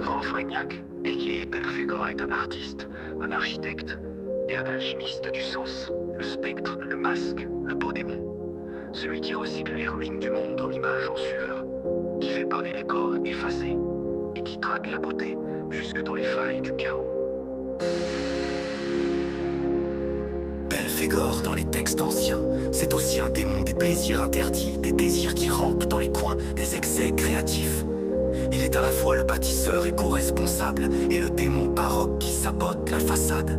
grand Frignac, et qui est Belphégor est un artiste, un architecte et un alchimiste du sens, le spectre, le masque, le beau démon. Celui qui recycle les ruines du monde dans l'image en sueur, qui fait parler les corps effacés, et qui traque la beauté jusque dans les failles du chaos. Belphégor dans les textes anciens, c'est aussi un démon des plaisirs interdits, des désirs qui rampent dans les coins, des excès créatifs. Il est à la fois le bâtisseur éco-responsable et le démon baroque qui sabote la façade.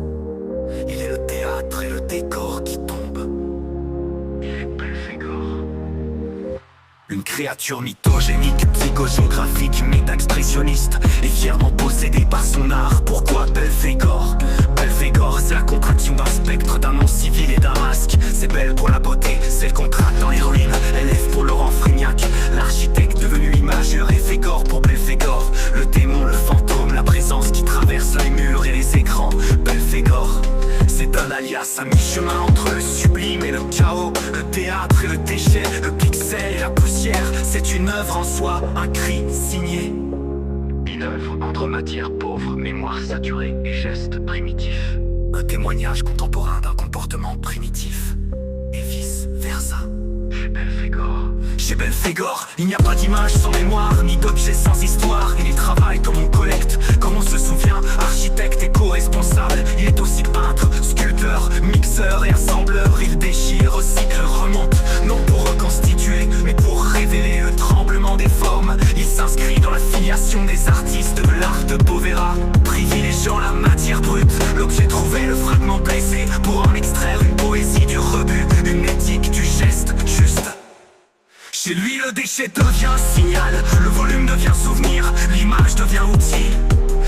Il est le théâtre et le décor qui tombent. Il est Belphégor. Une créature mythogénique, psychogéographique, méta-expressionniste et fièrement possédée par son art. Pourquoi Belphégor? Belphégor, c'est la contraction d'un spectre, d'un nom civil et d'un masque. C'est belle pour la beauté, c'est le contrat dans les ruines. Élève pour Laurent Frignac, l'architecte devenu imageur. Et Fégor pour Belphégor, le démon, le fantôme, la présence qui traverse les murs et les écrans. Belphégor, c'est un alias à mi-chemin entre le sublime et le chaos, le théâtre et le déchet, le pixel et la poussière. C'est une œuvre en soi, un cri signé. Une œuvre entre matière pauvre, mémoire saturée et gestes primitifs. Un témoignage contemporain d'un comportement primitif. Et vice versa. Chez Belphégor. Chez Belphégor, il n'y a pas d'image sans mémoire, ni d'objet sans histoire. Il y travaille comme on collecte, comme on se souvient. Architecte éco-responsable, il est aussi peintre, sculpteur, mixeur et assembleur. Il déchire, recycle, remonte, non pour reconstituer, mais pour révéler le tremblement des formes. Il s'inscrit dans la filiation des artistes de l'art de Povera, privilégiant la matière brute, l'objet trouvé, le fragment blessé, pour en extraire une poésie du rebut, une éthique du geste juste. Chez lui le déchet devient signal, le volume devient souvenir, l'image devient outil.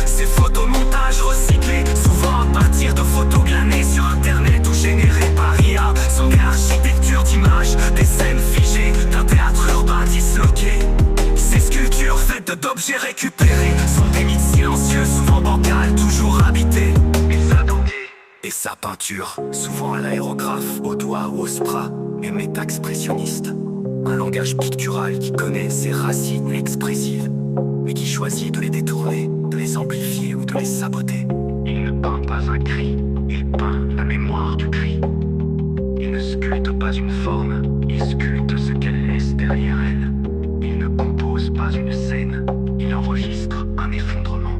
Ces photomontages recyclés, souvent à partir de photos glanées sur internet ou générées par IA, sont des architectures d'images, des scènes figées, d'un théâtre urbain disloqué. Ces sculptures faites d'objets récupérés sont des mythes silencieux, souvent bancales, toujours habités. Et sa peinture, souvent à l'aérographe, au doigt ou au spray, est méta-expressionniste. Un langage pictural qui connaît ses racines expressives, mais qui choisit de les détourner, de les amplifier ou de les saboter. Il ne peint pas un cri, il peint la mémoire du cri. Il ne sculpte pas une forme, il sculpte ce qu'elle laisse derrière elle. Il ne compose pas une scène, il enregistre un effondrement.